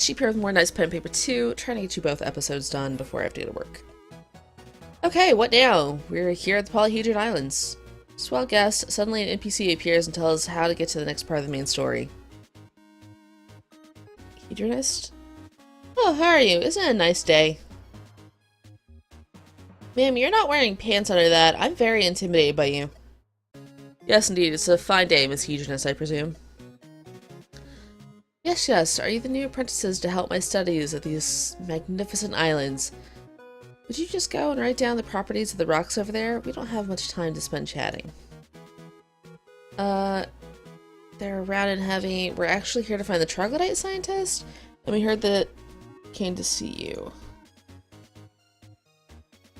cheap here with more nice pen and paper too. Trying to get you both episodes done before I have to go to work. Okay, what now? We're here at the Polyhedron Islands. Swell guest, suddenly an NPC appears and tells us how to get to the next part of the main story. Hedronist? Oh, how are you? Isn't it a nice day? Ma'am, you're not wearing pants under that. I'm very intimidated by you. Yes, indeed. It's a fine day, Miss Hedronist, I presume. Yes, yes. Are you the new apprentices to help my studies at these magnificent islands? Would you just go and write down the properties of the rocks over there? We don't have much time to spend chatting. They're round and heavy. We're actually here to find the troglodyte scientist, and we heard that came to see you.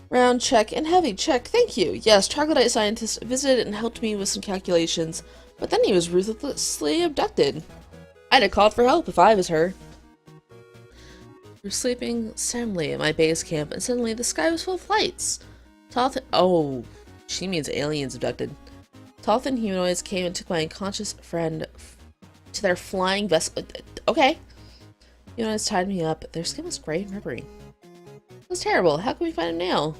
Round, check, and heavy, check. Thank you. Yes, troglodyte scientist visited and helped me with some calculations, but then he was ruthlessly abducted. I'd have called for help if I was her. We were sleeping soundly at my base camp, and suddenly the sky was full of lights. Oh, she means aliens abducted. Tall, thin humanoids came and took my unconscious friend to their flying vessel. Okay. Humanoids tied me up. Their skin was gray and rubbery. It was terrible. How can we find him now?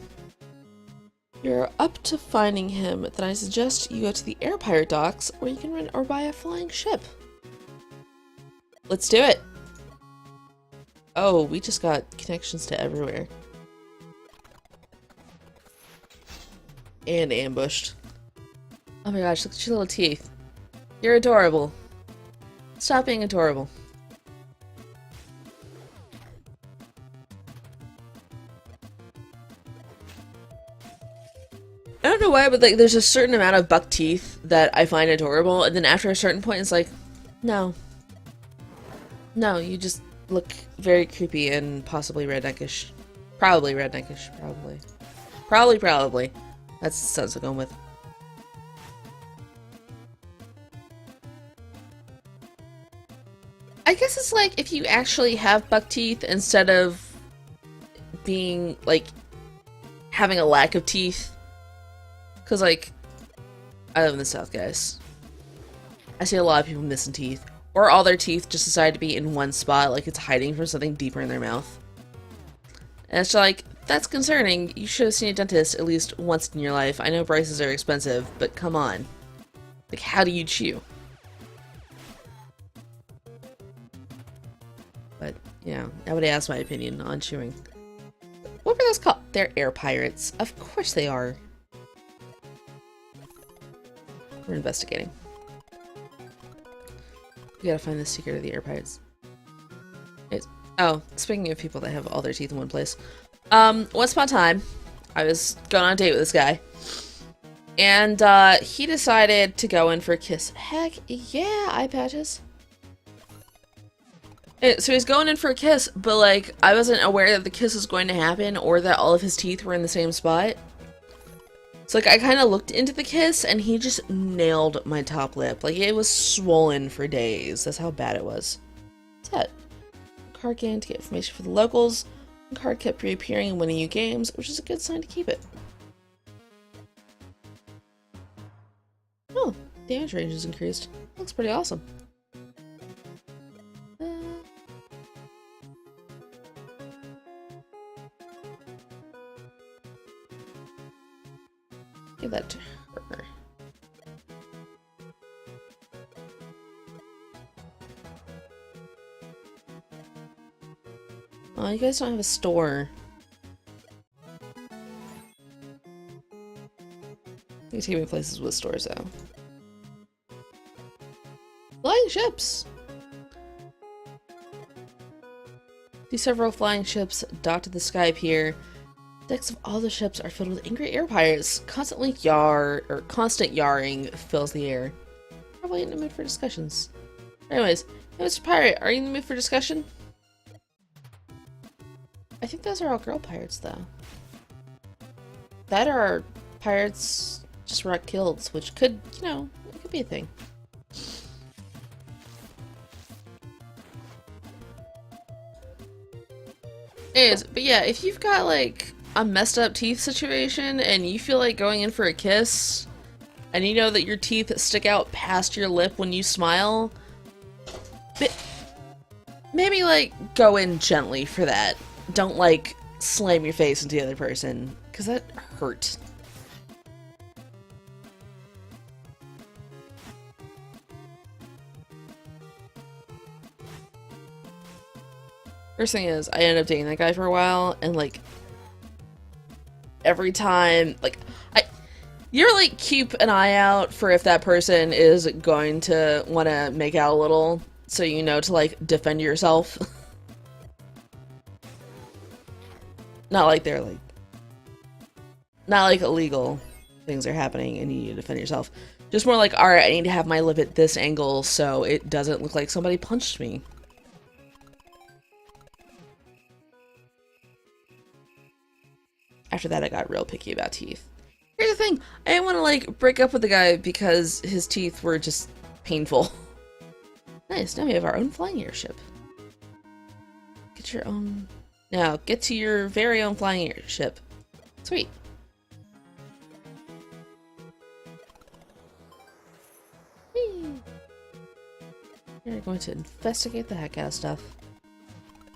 You're up to finding him, then I suggest you go to the air pirate docks, or you can rent or buy a flying ship. Let's do it! Oh, we just got connections to everywhere. And ambushed. Oh my gosh, look at your little teeth. You're adorable. Stop being adorable. I don't know why, but like, there's a certain amount of buck teeth that I find adorable, and then after a certain point it's like, no. No, you just look very creepy and possibly redneckish. Probably redneckish, probably. Probably. That's the sense I'm going with. I guess it's like if you actually have buck teeth instead of being, like, having a lack of teeth. Because, like, I live in the South, guys. I see a lot of people missing teeth. Or all their teeth just decide to be in one spot, like it's hiding from something deeper in their mouth. And it's like, that's concerning. You should have seen a dentist at least once in your life. I know braces are expensive, but come on. Like, how do you chew? But, you know, nobody asked my opinion on chewing. What were those called? They're air pirates. Of course they are. We're investigating. We gotta find the secret of the air pirates. Oh, speaking of people that have all their teeth in one place. Once upon a time, I was going on a date with this guy. And, he decided to go in for a kiss. Heck yeah, eye patches. So he's going in for a kiss, but, like, I wasn't aware that the kiss was going to happen or that all of his teeth were in the same spot. So, like, I kind of looked into the kiss, and he just nailed my top lip. Like, it was swollen for days. That's how bad it was. What's that? Card game to get information for the locals. The card kept reappearing and winning you games, which is a good sign to keep it. Oh, damage range is increased. Looks pretty awesome. Give that to her. Oh, you guys don't have a store. You take me places with stores, though. Flying ships! See several flying ships docked to the sky pier. Decks of all the ships are filled with angry air pirates. Constant yarring fills the air. Probably in the mood for discussions. Anyways, hey, Mr. Pirate, are you in the mood for discussion? I think those are all girl pirates, though. That are pirates just rock kills, which could, you know, it could be a thing. Anyways, but yeah, if you've got, like, a messed up teeth situation and you feel like going in for a kiss and you know that your teeth stick out past your lip when you smile, maybe, like, go in gently for that. Don't, like, slam your face into the other person, because that hurt. First thing is, I ended up dating that guy for a while, and, like, every time, like, you're, like, keep an eye out for if that person is going to want to make out a little, so you know to, like, defend yourself. Not like they're, like, not like illegal things are happening and you need to defend yourself. Just more like, alright, I need to have my lip at this angle so it doesn't look like somebody punched me. After that, I got real picky about teeth. Here's the thing, I didn't want to, like, break up with the guy because his teeth were just painful. Nice, now we have our own flying airship. Get your own... Now, get to your very own flying airship. Sweet. Whee! We're going to investigate the heck out of stuff.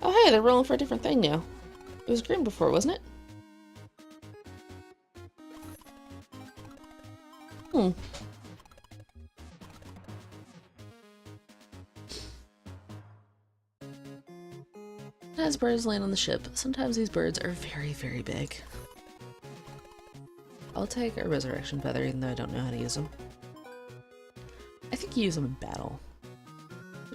Oh hey, they're rolling for a different thing now. It was green before, wasn't it? As birds land on the ship, sometimes these birds are very, very big. I'll take a resurrection feather even though I don't know how to use them. I think you use them in battle.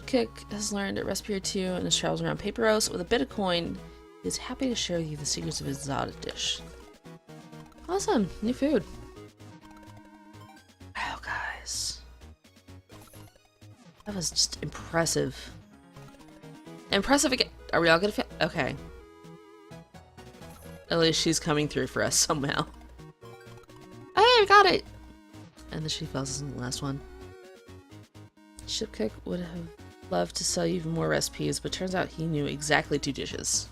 Kick has learned at Respire 2 and his travels around Paperos. With a bit of coin, he is happy to show you the secrets of his exotic dish. Awesome! New food. Wow, guys. That was just impressive. Impressive again. Are we all gonna okay. At least she's coming through for us somehow. Hey, we got it! And the sheep falls in the last one. Shipkick would have loved to sell you even more recipes, but turns out he knew exactly 2 dishes.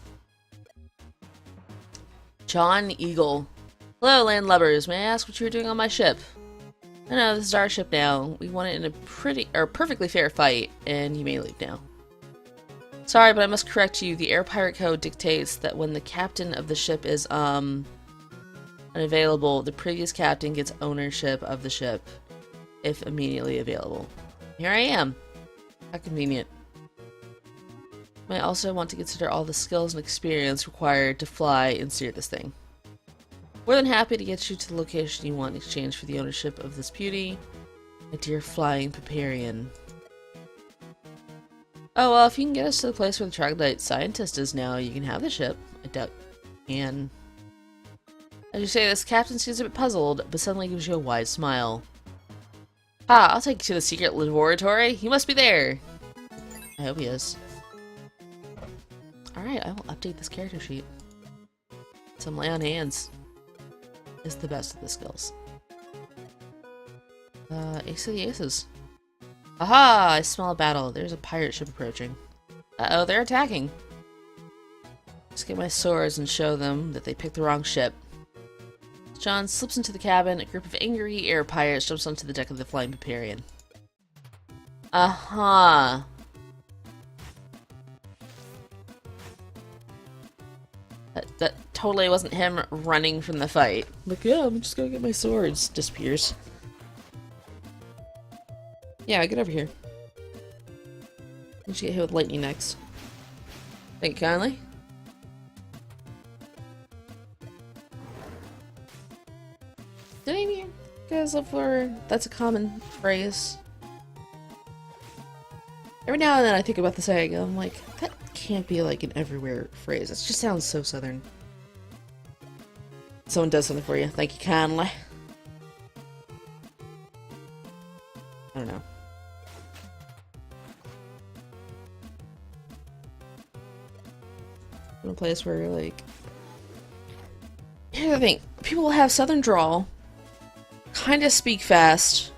John Eagle. Hello, landlubbers. May I ask what you were doing on my ship? I know, this is our ship now. We won it in a perfectly fair fight, and you may leave now. Sorry, but I must correct you. The Air Pirate Code dictates that when the captain of the ship is, unavailable, the previous captain gets ownership of the ship, if immediately available. Here I am. How convenient. You might also want to consider all the skills and experience required to fly and steer this thing. More than happy to get you to the location you want in exchange for the ownership of this beauty, my dear flying Barbarian. Oh, well, if you can get us to the place where the troglodyte scientist is now, you can have the ship. I doubt you can. As you say, this captain seems a bit puzzled, but suddenly gives you a wide smile. Ah, I'll take you to the secret laboratory. He must be there. I hope he is. Alright, I will update this character sheet. Some lay on hands is the best of the skills. Ace of the Aces. Aha! I smell a battle. There's a pirate ship approaching. Uh-oh, they're attacking. Just get my swords and show them that they picked the wrong ship. John slips into the cabin. A group of angry air pirates jumps onto the deck of the flying Barbarian. Uh-huh. That totally wasn't him running from the fight. Like, yeah, I'm just gonna get my swords. Disappears. Yeah, get over here. You should get hit with lightning next. Thank you kindly. Did any of you guys look for... That's a common phrase. Every now and then I think about the saying, I'm like, that can't be like an everywhere phrase. It just sounds so southern. Someone does something for you. Thank you kindly. I don't know. In a place where, like... Here's the thing. People have southern drawl, kinda speak fast,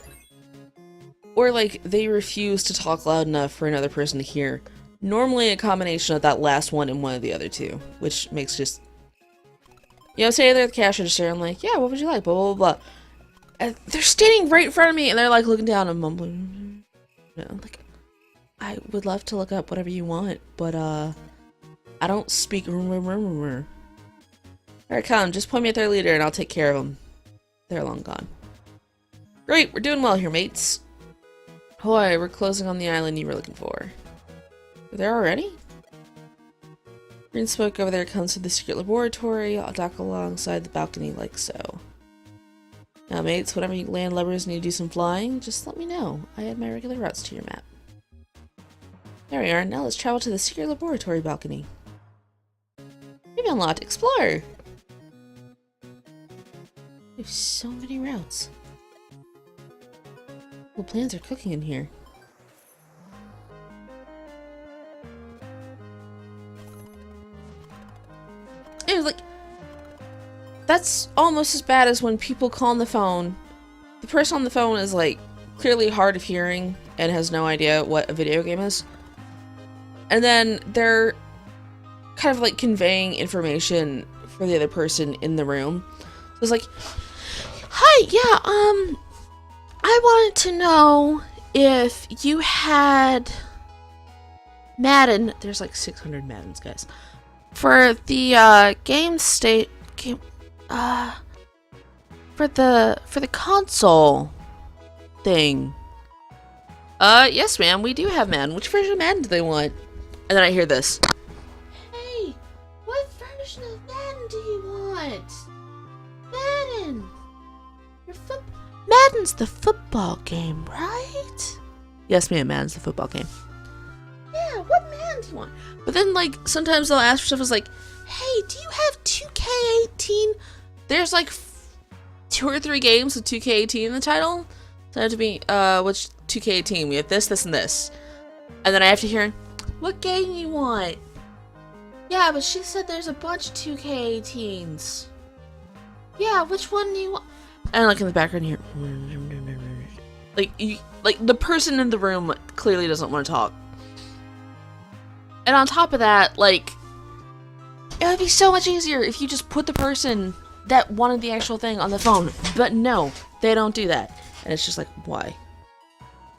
or, like, they refuse to talk loud enough for another person to hear. Normally a combination of that last one and one of the other two, which makes just... You know, say they're at the cash register, I'm like, yeah, what would you like? Blah, blah, blah, blah. And they're standing right in front of me, and they're, like, looking down and mumbling. You know, like, I would love to look up whatever you want, but I don't speak rumor. Alright, come, just point me at their leader and I'll take care of them. They're long gone. Great, we're doing well here, mates. Hoy, we're closing on the island you were looking for. You're there already? Green smoke over there comes to the secret laboratory. I'll dock alongside the balcony like so. Now, mates, whenever you landlubbers need to do some flying, just let me know. I add my regular routes to your map. There we are. Now let's travel to the secret laboratory balcony. You've unlocked Explorer! There's so many routes. Well, plans are cooking in here. It was like... That's almost as bad as when people call on the phone. The person on the phone is like clearly hard of hearing and has no idea what a video game is. And then they're kind of like conveying information for the other person in the room. So it's like, hi, yeah, I wanted to know if you had Madden. There's like 600 Maddens, guys. For the for the console thing. Yes, ma'am, we do have Madden. Which version of Madden do they want? And then I hear this. Hey, what version of Madden do you want? Madden! Madden's the football game, right? Yes, ma'am, Madden's the football game. Yeah, what Madden do you want? But then, like, sometimes they'll ask for stuff like, hey, do you have 2K18? There's, like, 2 or 3 games with 2K18 in the title. So I have to be, which 2K18? We have this, this, and this. And then I have to hear, what game you want? Yeah, but she said there's a bunch of 2K18s. Yeah, which one do you want? And like in the background here, like the person in the room clearly doesn't want to talk. And on top of that, like, it would be so much easier if you just put the person that wanted the actual thing on the phone. But no, they don't do that. And it's just like, why?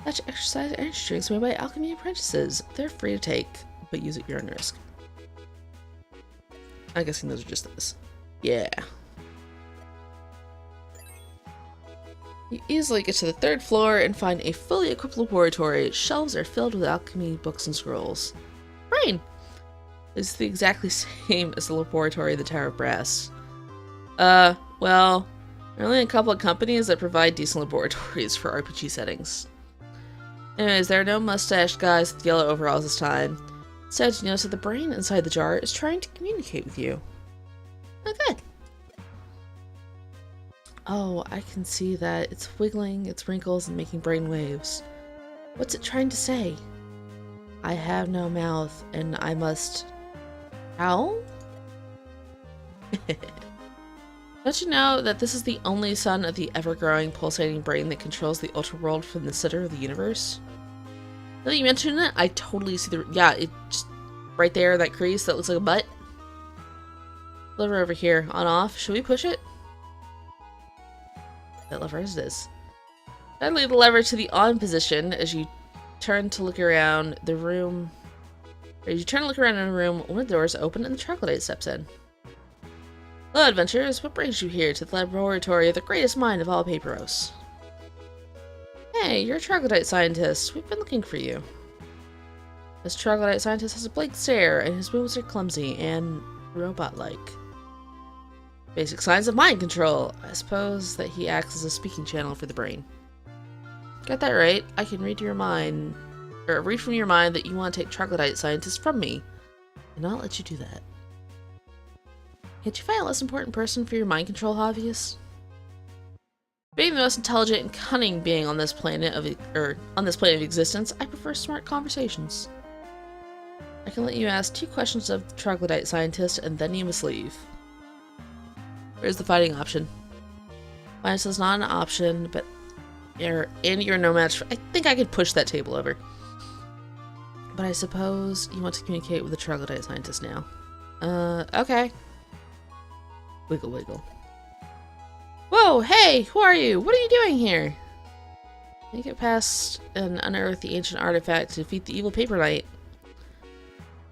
Such exercise energy drinks made by alchemy apprentices. They're free to take, but use at your own risk. I'm guessing those are just this. Yeah. You easily get to the 3rd floor and find a fully equipped laboratory. Shelves are filled with alchemy books and scrolls. Brain! It's the exactly same as the laboratory of the Tower of Brass. Well, there are only a couple of companies that provide decent laboratories for RPG settings. Anyways, there are no mustached guys with yellow overalls this time. Instead, you notice that the brain inside the jar is trying to communicate with you. Oh, good. Oh, I can see that. It's wiggling its wrinkles and making brain waves. What's it trying to say? I have no mouth, and I must... Ow? Don't you know that this is the only son of the ever-growing, pulsating brain that controls the Ultra-World from the center of the universe? Now that you mention it, I totally see the... Yeah, it just... Right there, that crease that looks like a butt. Lever over here. On, off. Should we push it? That lever is this. Then leave the lever to the on position as you turn to look around the room. As you turn to look around in a room, one of the doors open and the troglodyte steps in. Hello, adventurers. What brings you here to the laboratory of the greatest mind of all Paperos? Hey, you're a troglodyte scientist. We've been looking for you. This troglodyte scientist has a blank stare, and his moves are clumsy and robot-like. Basic signs of mind control. I suppose that he acts as a speaking channel for the brain. Got that right. I can read your mind, or read from your mind that you want to take troglodyte scientist from me, and I'll let you do that. Can't you find a less important person for your mind control hobbyist? Being the most intelligent and cunning being on this planet of existence, I prefer smart conversations. I can let you ask 2 questions of the troglodyte scientist, and then you must leave. Where's the fighting option? Finance is not an option, but you're no match. I think I could push that table over. But I suppose you want to communicate with the troglodyte scientist now. Okay. Wiggle, wiggle. Whoa, hey, who are you? What are you doing here? Make it past and unearth the ancient artifact to defeat the evil paper knight.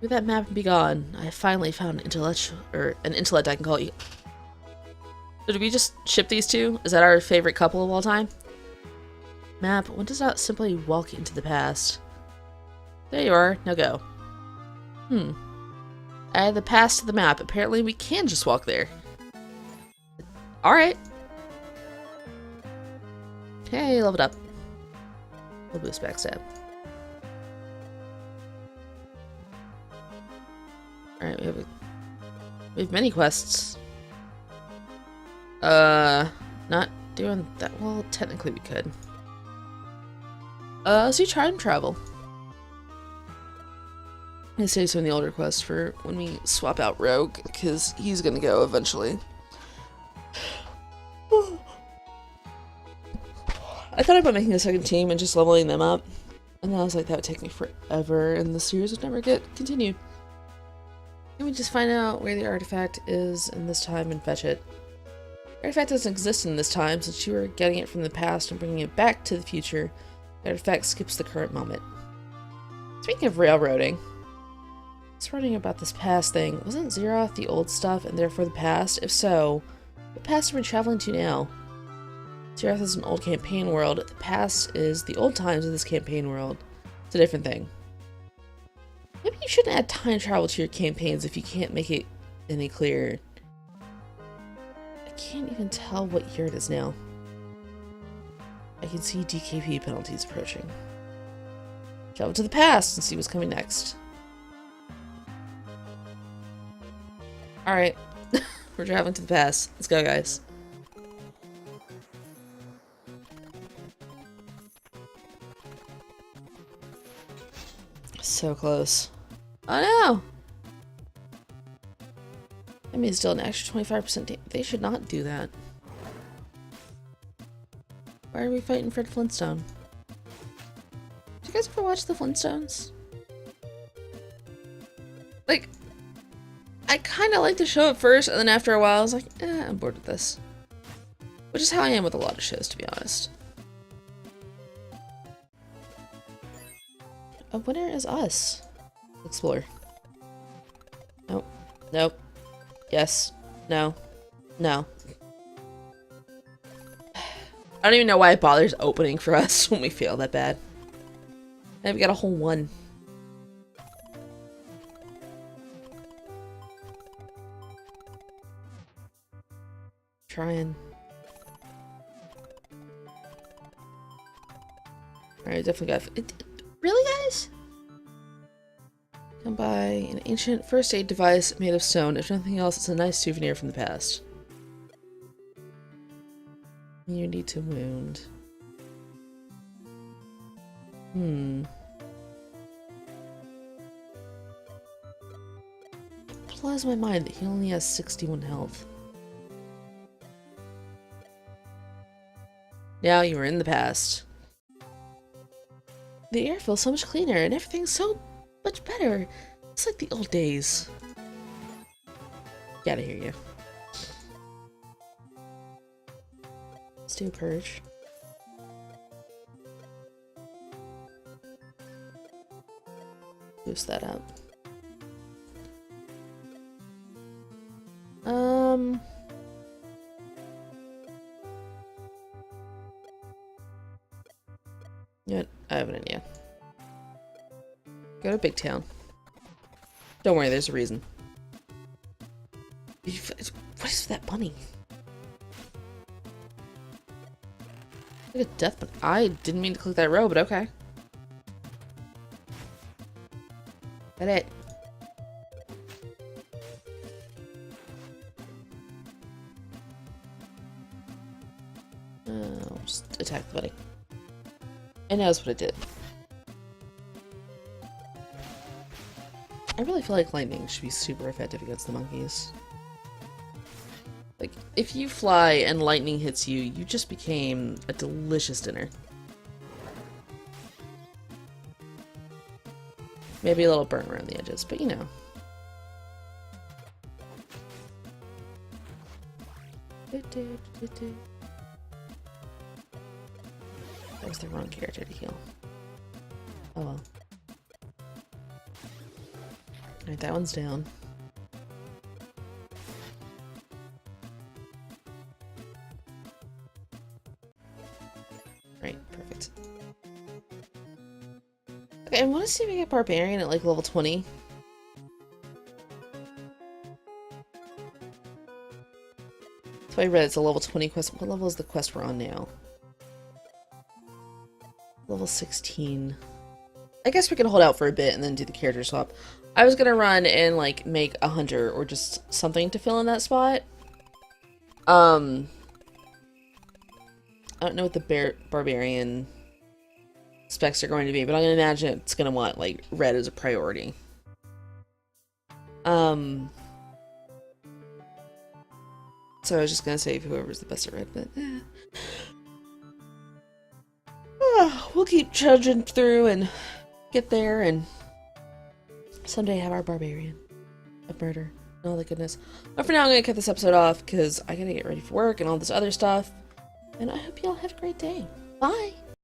With that map and be gone, I have finally found an intellect I can call you. So did we just ship these two? Is that our favorite couple of all time? Map, one does not simply walk into the past. There you are, now go. Add the past to the map. Apparently we can just walk there. Alright. Okay, leveled up. We'll boost backstab. Alright, we have many quests. Not doing that well. Technically we could. So you try and travel. I'm gonna save some of the older quests for when we swap out Rogue, because he's gonna go eventually. I thought about making a second team and just leveling them up, and then I was like, that would take me forever, and the series would never get continued. Can we just find out where the artifact is in this time and fetch it? The artifact doesn't exist in this time, since you were getting it from the past and bringing it back to the future. The artifact skips the current moment. Speaking of railroading, I was writing about this past thing. Wasn't Zeroth the old stuff and therefore the past? If so, what past are we traveling to now? Zeroth is an old campaign world. The past is the old times of this campaign world. It's a different thing. Maybe you shouldn't add time travel to your campaigns if you can't make it any clearer. I can't even tell what year it is now. I can see DKP penalties approaching. Travel to the past and see what's coming next. Alright. We're traveling to the past. Let's go, guys. So close. Oh no! That means still an extra 25%. They should not do that. Why are we fighting Fred Flintstone? Did you guys ever watch the Flintstones? Like, I kind of liked the show at first, and then after a while I was like, I'm bored with this. Which is how I am with a lot of shows, to be honest. A winner is us. Explore. Nope. Nope. Yes. No. No. I don't even know why it bothers opening for us when we fail that bad. And we got a whole one. Trying. Alright, definitely got it. Really, guys? Come by an ancient first aid device made of stone. If nothing else, it's a nice souvenir from the past. You need to wound. It blows my mind that he only has 61 health. Now you are in the past. The air feels so much cleaner and everything's so much better. It's like the old days. Gotta hear you. Let's do a purge. Boost that up. You know what? I have an idea. Go to Big Town. Don't worry, there's a reason. What is that bunny? Like a death bunny. I didn't mean to click that row, but okay. Got it. I'll just attack the bunny. It knows what it did. I really feel like lightning should be super effective against the monkeys. Like, if you fly and lightning hits you, you just became a delicious dinner. Maybe a little burn around the edges, but you know. That was the wrong character to heal. Oh well. Alright, that one's down. Right, perfect. Okay, I want to see if we get Barbarian at like level 20. So I read it's a level 20 quest. What level is the quest we're on now? Level 16. I guess we can hold out for a bit and then do the character swap. I was gonna run and like make a hunter or just something to fill in that spot. I don't know what the Barbarian specs are going to be, but I'm gonna imagine it's gonna want like red as a priority. So I was just gonna save whoever's the best at red, but we'll keep trudging through and get there and someday have our Barbarian of murder and all that goodness. But for now, I'm gonna cut this episode off because I gotta get ready for work and all this other stuff. And I hope y'all have a great day. Bye!